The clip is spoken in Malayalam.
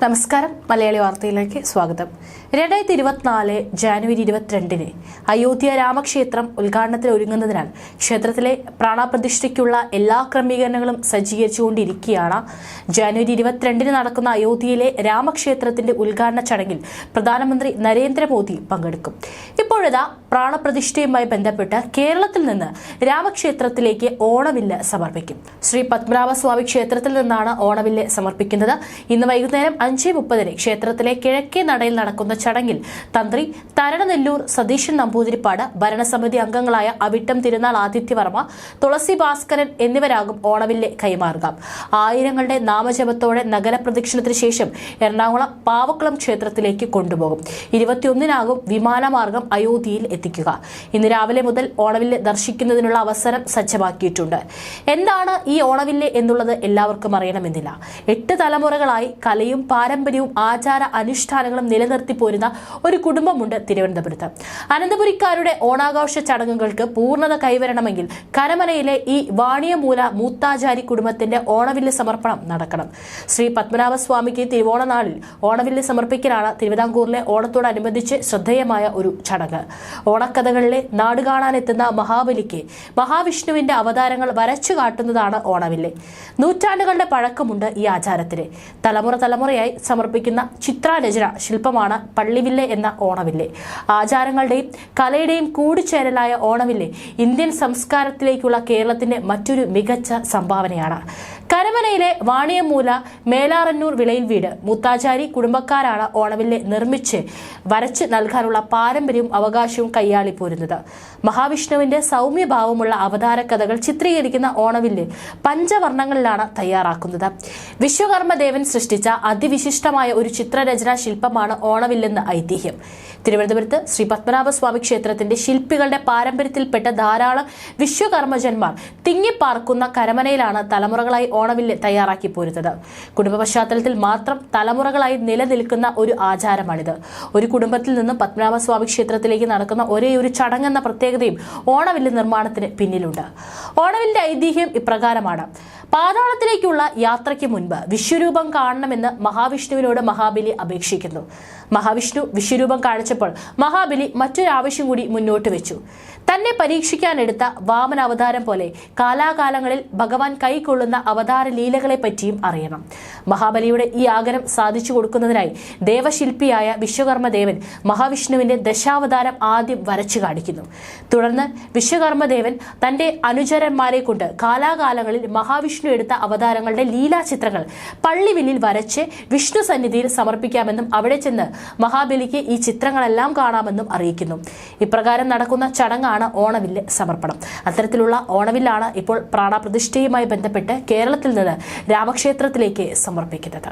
നമസ്കാരം. മലയാളി വാർത്തയിലേക്ക് സ്വാഗതം. 2024 ജാനുവരി 22 അയോധ്യ രാമക്ഷേത്രം ഉദ്ഘാടനത്തിന് ഒരുങ്ങുന്നതിനാൽ ക്ഷേത്രത്തിലെ പ്രാണപ്രതിഷ്ഠയ്ക്കുള്ള എല്ലാ ക്രമീകരണങ്ങളും സജ്ജീകരിച്ചുകൊണ്ടിരിക്കുകയാണ്. ജാനുവരി 22 നടക്കുന്ന അയോധ്യയിലെ രാമക്ഷേത്രത്തിന്റെ ഉദ്ഘാടന ചടങ്ങിൽ പ്രധാനമന്ത്രി നരേന്ദ്രമോദി പങ്കെടുക്കും. ഇപ്പോഴിതാ പ്രാണപ്രതിഷ്ഠയുമായി ബന്ധപ്പെട്ട് കേരളത്തിൽ നിന്ന് രാമക്ഷേത്രത്തിലേക്ക് ഓണവില്ല് സമർപ്പിക്കും. ശ്രീ പത്മനാഭസ്വാമി ക്ഷേത്രത്തിൽ നിന്നാണ് ഓണവില്ല് സമർപ്പിക്കുന്നത്. ഇന്ന് വൈകുന്നേരം 5:30 ക്ഷേത്രത്തിലെ കിഴക്കേ നടയിൽ നടക്കുന്ന ചടങ്ങിൽ തന്ത്രി തരണനെല്ലൂർ സതീശൻ നമ്പൂതിരിപ്പാട്, ഭരണസമിതി അംഗങ്ങളായ അവിട്ടം തിരുനാൾ ആദിത്യവർമ്മ, തുളസി ഭാസ്കരൻ എന്നിവരാകും ഓണവില്ല് കൈമാറുക. ആയിരങ്ങളുടെ നാമജപത്തോടെ നഗരപ്രദക്ഷിണത്തിന് ശേഷം എറണാകുളം പാവക്കുളം ക്ഷേത്രത്തിലേക്ക് കൊണ്ടുപോകും. 21-നാകും വിമാനമാർഗം അയോധ്യയിൽ എത്തിക്കുക. ഇന്ന് രാവിലെ മുതൽ ഓണവില്ല് ദർശിക്കുന്നതിനുള്ള അവസരം സജ്ജമാക്കിയിട്ടുണ്ട്. എന്താണ് ഈ ഓണവില്ല് എന്നുള്ളത് എല്ലാവർക്കും അറിയണമെന്നില്ല. 8 തലമുറകളായി കലയും പാരമ്പര്യവും ആചാര അനുഷ്ഠാനങ്ങളും നിലനിർത്തി പോരുന്ന ഒരു കുടുംബമുണ്ട് തിരുവനന്തപുരത്ത്. അനന്തപുരിക്കാരുടെ ഓണാഘോഷ ചടങ്ങുകൾക്ക് പൂർണ്ണത കൈവരണമെങ്കിൽ കരമനയിലെ ഈ വാണിയമൂല മൂത്താചാരി കുടുംബത്തിന്റെ ഓണവില്ല് സമർപ്പണം നടക്കണം. ശ്രീ പത്മനാഭസ്വാമിക്ക് തിരുവോണനാളിൽ ഓണവില്ല് സമർപ്പിക്കലാണ് തിരുവിതാംകൂറിലെ ഓണത്തോടനുബന്ധിച്ച് ശ്രദ്ധേയമായ ഒരു ചടങ്ങ്. ഓണക്കഥകളിലെ നാട് കാണാനെത്തുന്ന മഹാബലിക്ക് മഹാവിഷ്ണുവിന്റെ അവതാരങ്ങൾ വരച്ചു കാട്ടുന്നതാണ് ഓണവില്ല്. നൂറ്റാണ്ടുകളുടെ പഴക്കമുണ്ട് ഈ ആചാരത്തിന്. തലമുറയായി സമർപ്പിക്കുന്ന ചിത്രരചന ശില്പമാണ് പള്ളിവില്ല് എന്ന ഓണവില്ല്. ആചാരങ്ങളുടെയും കലയുടെയും കൂടിച്ചേരലായ ഓണവില്ല് ഇന്ത്യൻ സംസ്കാരത്തിലേക്കുള്ള കേരളത്തിന്റെ മറ്റൊരു മികച്ച സംഭാവനയാണ്. കരമനയിലെ വാണിയമൂല മേലാറന്നൂർ വിളയിൽ വീട് മൂത്താചാരി കുടുംബക്കാരാണ് ഓണവില്ല് നിർമ്മിച്ച് വരച്ച് നൽകാനുള്ള പാരമ്പര്യവും അവകാശവും കൈയാളിപ്പോരുന്നത്. മഹാവിഷ്ണുവിന്റെ സൗമ്യഭാവമുള്ള അവതാര കഥകൾ ചിത്രീകരിക്കുന്ന ഓണവില്ല് പഞ്ചവർണ്ണങ്ങളിലാണ് തയ്യാറാക്കുന്നത്. വിശ്വകർമ്മദേവൻ സൃഷ്ടിച്ച അതിവിശിഷ്ടമായ ഒരു ചിത്രരചനാ ശില്പമാണ് ഓണവില്ലെന്ന് ഐതിഹ്യം. തിരുവനന്തപുരത്ത് ശ്രീ പത്മനാഭസ്വാമി ക്ഷേത്രത്തിന്റെ ശില്പികളുടെ പാരമ്പര്യത്തിൽപ്പെട്ട ധാരാളം വിശ്വകർമ്മജന്മാർ തിങ്ങിപ്പാർക്കുന്ന കരമനയിലാണ് തലമുറകളായി ഓണവില്ല് തയ്യാറാക്കി പോരുന്നത്. കുടുംബ പശ്ചാത്തലത്തിൽ മാത്രം തലമുറകളായി നിലനിൽക്കുന്ന ഒരു ആചാരമാണിത്. ഒരു കുടുംബത്തിൽ നിന്നും പത്മനാഭസ്വാമി ക്ഷേത്രത്തിലേക്ക് നടക്കുന്ന ഒരേ ഒരു ചടങ്ങെന്ന പ്രത്യേകതയും ഓണവില്ല് നിർമ്മാണത്തിന് പിന്നിലുണ്ട്. ഓണവില്ലിന്റെ ഐതിഹ്യം ഇപ്രകാരമാണ്. പാതാളത്തിലേക്കുള്ള യാത്രയ്ക്ക് മുൻപ് വിശ്വരൂപം കാണണമെന്ന് മഹാവിഷ്ണുവിനോട് മഹാബലി അപേക്ഷിക്കുന്നു. മഹാവിഷ്ണു വിശ്വരൂപം കാണിച്ചപ്പോൾ മഹാബലി മറ്റൊരാവശ്യം കൂടി മുന്നോട്ട് വെച്ചു. തന്നെ പരീക്ഷിക്കാനെടുത്ത വാമന അവതാരം പോലെ കാലാകാലങ്ങളിൽ ഭഗവാൻ കൈക്കൊള്ളുന്ന അവതാര ലീലകളെ പറ്റിയും അറിയണം. മഹാബലിയുടെ ഈ ആഗ്രഹം സാധിച്ചു കൊടുക്കുന്നതിനായി ദേവശില്പിയായ വിശ്വകർമ്മദേവൻ മഹാവിഷ്ണുവിന്റെ ദശാവതാരം ആദ്യം വരച്ചു കാണിക്കുന്നു. തുടർന്ന് വിശ്വകർമ്മദേവൻ തന്റെ അനുചരന്മാരെ കൊണ്ട് കാലാകാലങ്ങളിൽ മഹാവിഷ്ണു എടുത്ത അവതാരങ്ങളുടെ ലീലാചിത്രങ്ങൾ പള്ളിവില്ലിൽ വരച്ച് വിഷ്ണു സന്നിധിയിൽ സമർപ്പിക്കാമെന്നും അവിടെ ചെന്ന് മഹാബലിക്ക് ഈ ചിത്രങ്ങളെല്ലാം കാണാമെന്നും അറിയിക്കുന്നു. ഇപ്രകാരം നടക്കുന്ന ചടങ്ങാണ് ഓണവില്ല് സമർപ്പണം. അത്തരത്തിലുള്ള ഓണവില്ലാണ് ഇപ്പോൾ പ്രാണപ്രതിഷ്ഠയുമായി ബന്ധപ്പെട്ട് കേരളത്തിൽ നിന്ന് രാമക്ഷേത്രത്തിലേക്ക് സമർപ്പിക്കുന്നത്.